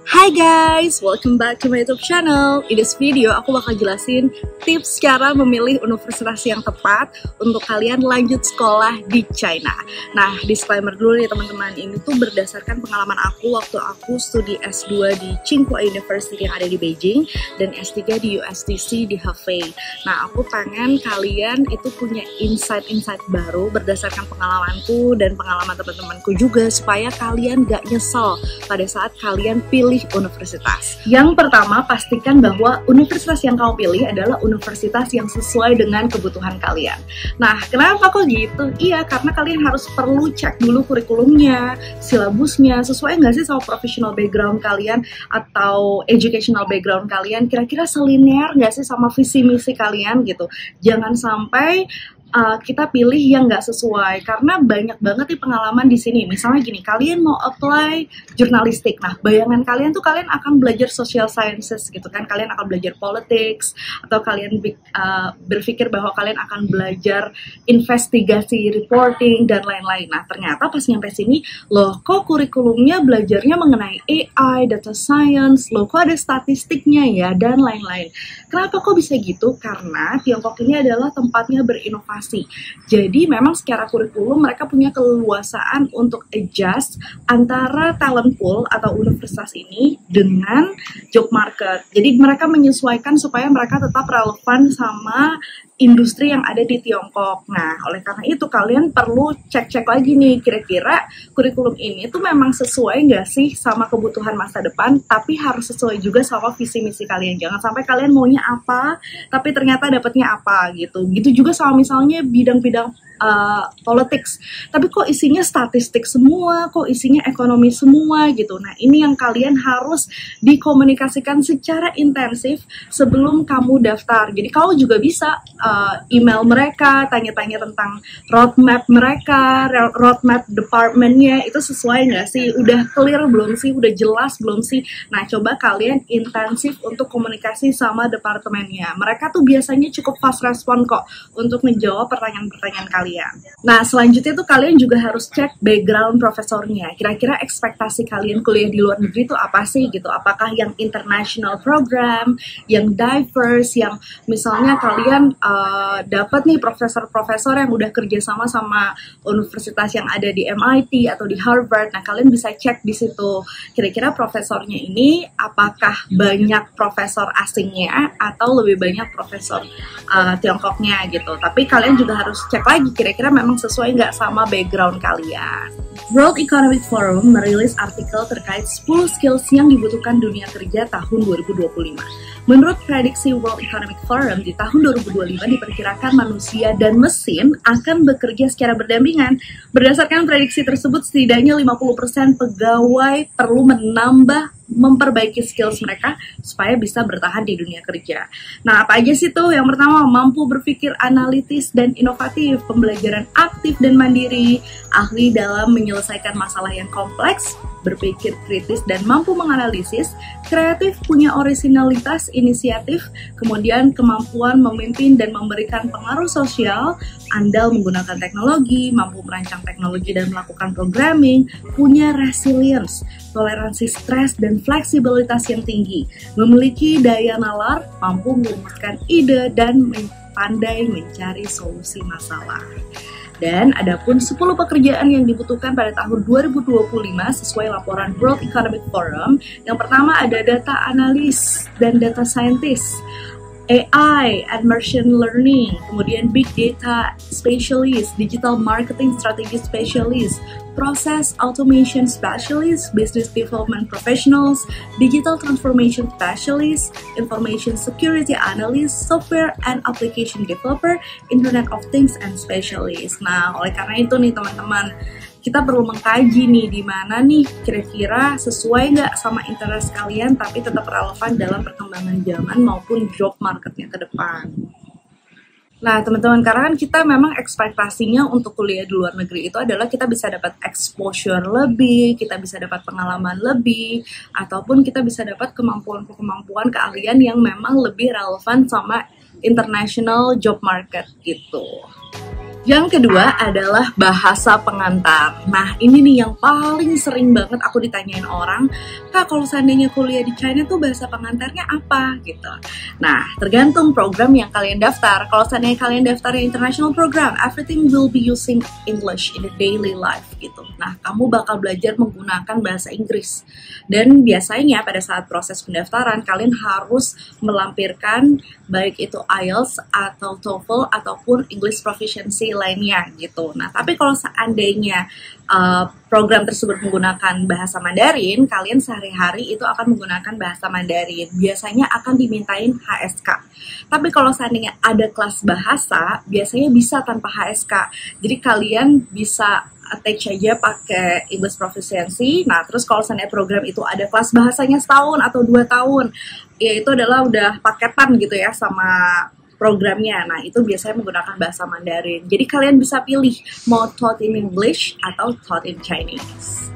Hai guys, welcome back to my YouTube channel. In this video, aku bakal jelasin tips cara memilih universitas yang tepat untuk kalian lanjut sekolah di China. Nah, disclaimer dulu nih teman-teman, ini tuh berdasarkan pengalaman aku waktu aku studi S2 di Tsinghua University yang ada di Beijing dan S3 di USTC di Hefei. Nah, aku pengen kalian itu punya insight-insight baru berdasarkan pengalamanku dan pengalaman teman-temanku juga supaya kalian gak nyesel pada saat kalian pilih universitas. Yang pertama, pastikan bahwa universitas yang kau pilih adalah universitas yang sesuai dengan kebutuhan kalian. Nah, kenapa kok gitu? Iya, karena kalian harus perlu cek dulu kurikulumnya, silabusnya, sesuai nggak sih sama professional background kalian atau educational background kalian, kira-kira selinear nggak sih sama visi misi kalian gitu. Jangan sampai kita pilih yang nggak sesuai, karena banyak banget nih pengalaman di sini. Misalnya gini, kalian mau apply jurnalistik, nah bayangan kalian tuh kalian akan belajar social sciences gitu kan, kalian akan belajar politics, atau kalian berpikir bahwa kalian akan belajar investigasi, reporting, dan lain-lain. Nah ternyata pas nyampe sini, loh kok kurikulumnya belajarnya mengenai AI, data science, loh kok ada statistiknya ya, dan lain-lain. Kenapa kok bisa gitu? Karena Tiongkok ini adalah tempatnya berinovasi. Jadi memang secara kurikulum mereka punya keleluasaan untuk adjust antara talent pool atau universitas ini dengan job market. Jadi mereka menyesuaikan supaya mereka tetap relevan sama industri yang ada di Tiongkok. Nah, oleh karena itu kalian perlu cek-cek lagi nih, kira-kira kurikulum ini tuh memang sesuai nggak sih sama kebutuhan masa depan, tapi harus sesuai juga sama visi misi kalian. Jangan sampai kalian maunya apa, tapi ternyata dapetnya apa gitu. Gitu juga sama misalnya bidang-bidang politics, tapi kok isinya statistik semua, kok isinya ekonomi semua gitu. Nah ini yang kalian harus dikomunikasikan secara intensif sebelum kamu daftar. Jadi kamu juga bisa email mereka, tanya-tanya tentang roadmap mereka, roadmap departmentnya itu sesuai nggak sih, udah clear belum sih, udah jelas belum sih. Nah coba kalian intensif untuk komunikasi sama departemennya. Mereka tuh biasanya cukup fast respon kok untuk menjawab pertanyaan-pertanyaan kalian. Nah selanjutnya tuh kalian juga harus cek background profesornya. Kira-kira ekspektasi kalian kuliah di luar negeri tuh apa sih gitu? Apakah yang international program, yang diverse, yang misalnya kalian dapat nih profesor-profesor yang udah kerja sama universitas yang ada di MIT atau di Harvard. Nah kalian bisa cek di situ. Kira-kira profesornya ini apakah banyak profesor asingnya atau lebih banyak profesor Tiongkoknya gitu. Tapi kalian juga harus cek lagi kira-kira memang sesuai nggak sama background kalian. World Economic Forum merilis artikel terkait 10 skills yang dibutuhkan dunia kerja tahun 2025. Menurut prediksi World Economic Forum, di tahun 2025 diperkirakan manusia dan mesin akan bekerja secara berdampingan. Berdasarkan prediksi tersebut, setidaknya 50% pegawai perlu memperbaiki skills mereka supaya bisa bertahan di dunia kerja. Nah, apa aja sih tuh? Yang pertama, mampu berpikir analitis dan inovatif, pembelajaran aktif dan mandiri, ahli dalam menyelesaikan masalah yang kompleks, berpikir kritis dan mampu menganalisis, kreatif, punya orisinalitas, inisiatif, kemudian kemampuan memimpin dan memberikan pengaruh sosial, andal menggunakan teknologi, mampu merancang teknologi dan melakukan programming, punya resilience, toleransi stres dan fleksibilitas yang tinggi, memiliki daya nalar, mampu merumuskan ide dan pandai mencari solusi masalah. Dan adapun 10 pekerjaan yang dibutuhkan pada tahun 2025 sesuai laporan World Economic Forum. Yang pertama ada data analis dan data scientist, AI and machine learning, kemudian big data specialist, digital marketing strategy specialist, process automation specialist, business development professionals, digital transformation specialist, information security analyst, software and application developer, Internet of Things and specialist. Nah, oleh karena itu nih teman-teman, kita perlu mengkaji nih di mana nih kira-kira sesuai nggak sama interest kalian tapi tetap relevan dalam perkembangan zaman maupun job marketnya ke depan. Nah teman-teman, karena kan kita memang ekspektasinya untuk kuliah di luar negeri itu adalah kita bisa dapat exposure lebih, kita bisa dapat pengalaman lebih, ataupun kita bisa dapat kemampuan keahlian yang memang lebih relevan sama international job market gitu. Yang kedua adalah bahasa pengantar. Nah, ini nih yang paling sering banget aku ditanyain orang, Kak, kalau seandainya kuliah di China tuh bahasa pengantarnya apa? Gitu. Nah, tergantung program yang kalian daftar. Kalau seandainya kalian daftar yang international program, everything will be using English in the daily life gitu. Nah, kamu bakal belajar menggunakan bahasa Inggris. Dan biasanya pada saat proses pendaftaran, kalian harus melampirkan baik itu IELTS atau TOEFL ataupun English Proficiency lainnya gitu. Nah, tapi kalau seandainya program tersebut menggunakan bahasa Mandarin, kalian sehari-hari itu akan menggunakan bahasa Mandarin. Biasanya akan dimintain HSK. Tapi kalau seandainya ada kelas bahasa, biasanya bisa tanpa HSK. Jadi kalian bisa attach aja pakai English Proficiency. Nah, terus kalau seandainya program itu ada kelas bahasanya setahun atau 2 tahun, ya itu adalah udah paketan gitu ya sama programnya. Nah, itu biasanya menggunakan bahasa Mandarin. Jadi kalian bisa pilih mau taught in English atau taught in Chinese.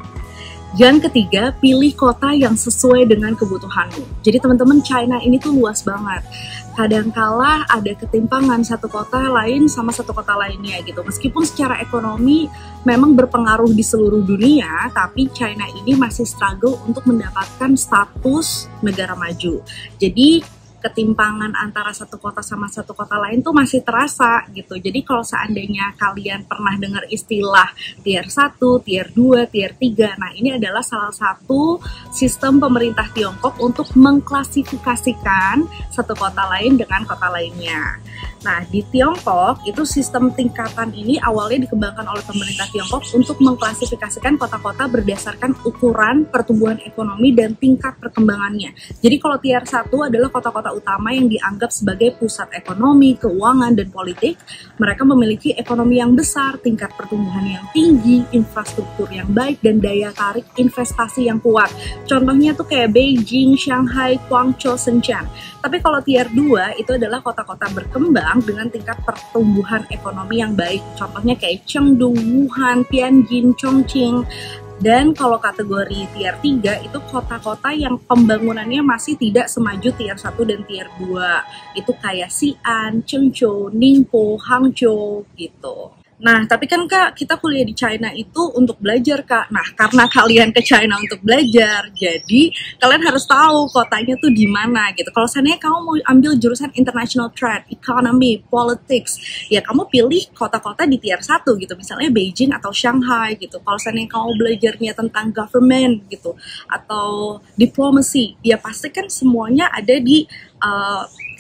Yang ketiga, pilih kota yang sesuai dengan kebutuhanmu. Jadi teman-teman, China ini tuh luas banget. Kadangkala ada ketimpangan satu kota lain sama satu kota lainnya gitu. Meskipun secara ekonomi memang berpengaruh di seluruh dunia, tapi China ini masih struggle untuk mendapatkan status negara maju. Jadi ketimpangan antara satu kota sama satu kota lain tuh masih terasa gitu. Jadi kalau seandainya kalian pernah dengar istilah tier 1, tier 2, tier 3, nah ini adalah salah satu sistem pemerintah Tiongkok untuk mengklasifikasikan satu kota lain dengan kota lainnya. Nah, di Tiongkok itu sistem tingkatan ini awalnya dikembangkan oleh pemerintah Tiongkok untuk mengklasifikasikan kota-kota berdasarkan ukuran pertumbuhan ekonomi dan tingkat perkembangannya. Jadi kalau tier 1 adalah kota-kota utama yang dianggap sebagai pusat ekonomi, keuangan, dan politik. Mereka memiliki ekonomi yang besar, tingkat pertumbuhan yang tinggi, infrastruktur yang baik, dan daya tarik investasi yang kuat. Contohnya tuh kayak Beijing, Shanghai, Guangzhou, Shenzhen. Tapi kalau tier 2 itu adalah kota-kota berkembang dengan tingkat pertumbuhan ekonomi yang baik. Contohnya kayak Chengdu, Wuhan, Tianjin, Chongqing. Dan kalau kategori tier 3 itu kota-kota yang pembangunannya masih tidak semaju tier 1 dan tier 2. Itu kayak Xi'an, Chengzhou, Ningbo, Hangzhou gitu. Nah, tapi kan Kak, kita kuliah di China itu untuk belajar Kak. Nah, karena kalian ke China untuk belajar, jadi kalian harus tahu kotanya tuh di mana gitu. Kalau seandainya kamu mau ambil jurusan International Trade, Economy, Politics, ya kamu pilih kota-kota di tier 1 gitu. Misalnya Beijing atau Shanghai gitu. Kalau seandainya kamu belajarnya tentang government gitu, atau diplomacy, ya pasti kan semuanya ada di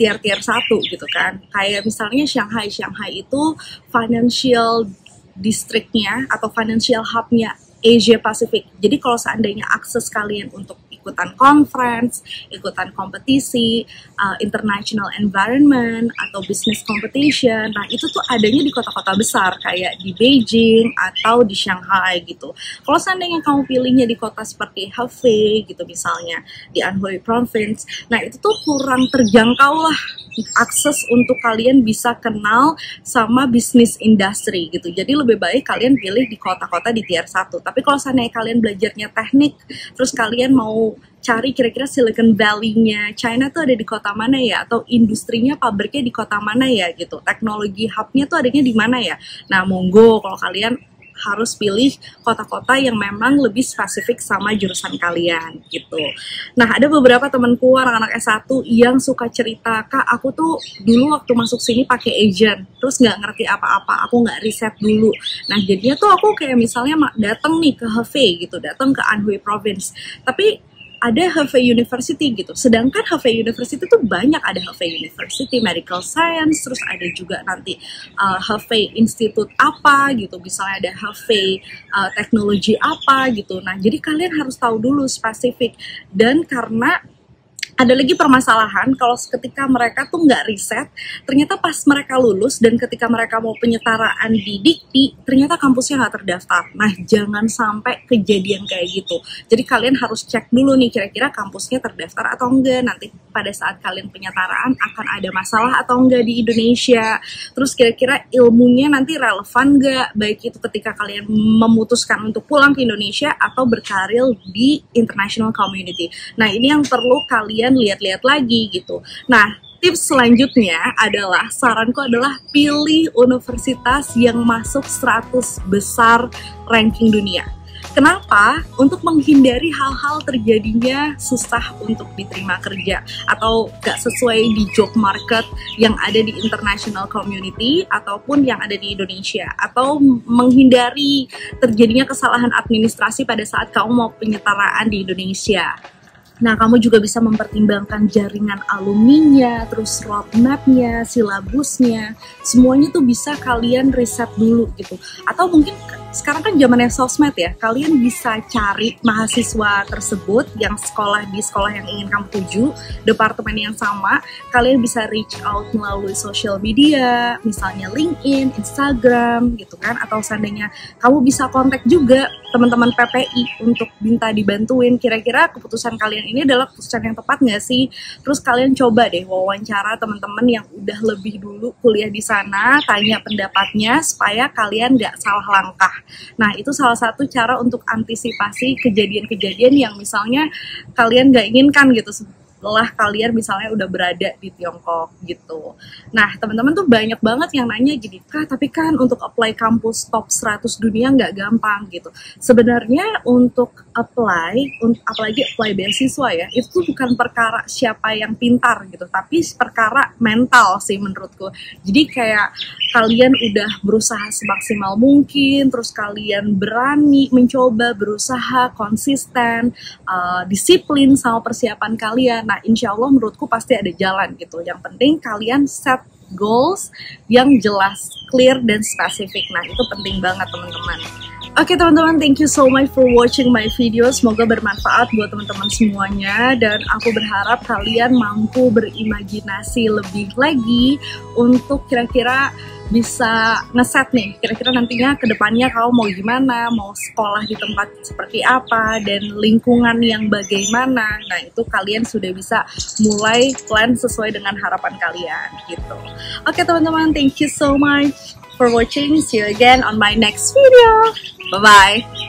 tier-tier 1 gitu kan. Kayak misalnya Shanghai itu financial districtnya atau financial hubnya Asia Pacific. Jadi kalau seandainya akses kalian untuk ikutan conference, ikutan kompetisi, international environment, atau business competition, nah itu tuh adanya di kota-kota besar kayak di Beijing atau di Shanghai gitu. Kalau seandainya kamu pilihnya di kota seperti Hefei gitu misalnya, di Anhui Province, nah itu tuh kurang terjangkau lah akses untuk kalian bisa kenal sama bisnis industri gitu. Jadi lebih baik kalian pilih di kota-kota di tier 1. Tapi kalau seandainya kalian belajarnya teknik, terus kalian mau cari kira-kira Silicon Valley-nya China tuh ada di kota mana ya, atau industrinya, pabriknya di kota mana ya gitu, teknologi hub-nya tuh adanya di mana ya. Nah, monggo kalau kalian harus pilih kota-kota yang memang lebih spesifik sama jurusan kalian gitu. Nah, ada beberapa temanku anak-anak S1 yang suka cerita, Kak, aku tuh dulu waktu masuk sini pakai agent, terus nggak ngerti apa-apa, aku nggak riset dulu. Nah, jadinya tuh aku kayak misalnya datang nih ke Hefei gitu, datang ke Anhui Province, tapi ada Hefei University gitu. Sedangkan Hefei University tuh banyak, ada Hefei University Medical Science, terus ada juga nanti Hefei Institute apa gitu, misalnya ada Hefei Teknologi apa gitu. Nah, jadi kalian harus tahu dulu spesifik. Dan karena ada lagi permasalahan kalau ketika mereka tuh nggak riset, ternyata pas mereka lulus dan ketika mereka mau penyetaraan di Dikti, ternyata kampusnya nggak terdaftar. Nah, jangan sampai kejadian kayak gitu. Jadi kalian harus cek dulu nih kira-kira kampusnya terdaftar atau enggak. Nanti pada saat kalian penyetaraan akan ada masalah atau enggak di Indonesia. Terus kira-kira ilmunya nanti relevan nggak, baik itu ketika kalian memutuskan untuk pulang ke Indonesia atau berkarir di international community. Nah, ini yang perlu kalian lihat-lihat lagi gitu. Nah, Tips selanjutnya adalah, saranku adalah pilih universitas yang masuk 100 besar ranking dunia. Kenapa? Untuk menghindari hal-hal terjadinya susah untuk diterima kerja atau gak sesuai di job market yang ada di international community ataupun yang ada di Indonesia, atau menghindari terjadinya kesalahan administrasi pada saat kamu mau penyetaraan di Indonesia. Nah, kamu juga bisa mempertimbangkan jaringan alumninya, terus roadmap-nya, silabusnya, semuanya tuh bisa kalian riset dulu gitu. Atau mungkin sekarang kan zamannya sosmed ya, kalian bisa cari mahasiswa tersebut yang sekolah di sekolah yang ingin kamu tuju, departemen yang sama, kalian bisa reach out melalui social media, misalnya LinkedIn, Instagram gitu kan, atau seandainya kamu bisa kontak juga teman-teman PPI untuk minta dibantuin, kira-kira keputusan kalian ini adalah keputusan yang tepat nggak sih? Terus kalian coba deh wawancara teman-teman yang udah lebih dulu kuliah di sana, tanya pendapatnya supaya kalian nggak salah langkah. Nah, itu salah satu cara untuk antisipasi kejadian-kejadian yang misalnya kalian nggak inginkan gitu setelah kalian misalnya udah berada di Tiongkok gitu. Nah, teman-teman tuh banyak banget yang nanya gini, Kak, tapi kan untuk apply kampus top 100 dunia nggak gampang gitu. Sebenarnya untuk apply, apalagi apply beasiswa ya, itu tuh bukan perkara siapa yang pintar gitu, tapi perkara mental sih menurutku. Jadi kayak kalian udah berusaha semaksimal mungkin, terus kalian berani mencoba, berusaha konsisten, disiplin sama persiapan kalian. Nah, insya Allah menurutku pasti ada jalan gitu. Yang penting kalian set goals yang jelas, clear, dan spesifik. Nah, itu penting banget teman-teman. Oke teman-teman, thank you so much for watching my video. Semoga bermanfaat buat teman-teman semuanya. Dan aku berharap kalian mampu berimajinasi lebih lagi untuk kira-kira bisa ngeset nih, kira-kira nantinya ke depannya kamu mau gimana, mau sekolah di tempat seperti apa, dan lingkungan yang bagaimana. Nah, itu kalian sudah bisa mulai plan sesuai dengan harapan kalian gitu. Oke teman-teman, thank you so much for watching. See you again on my next video. Bye-bye.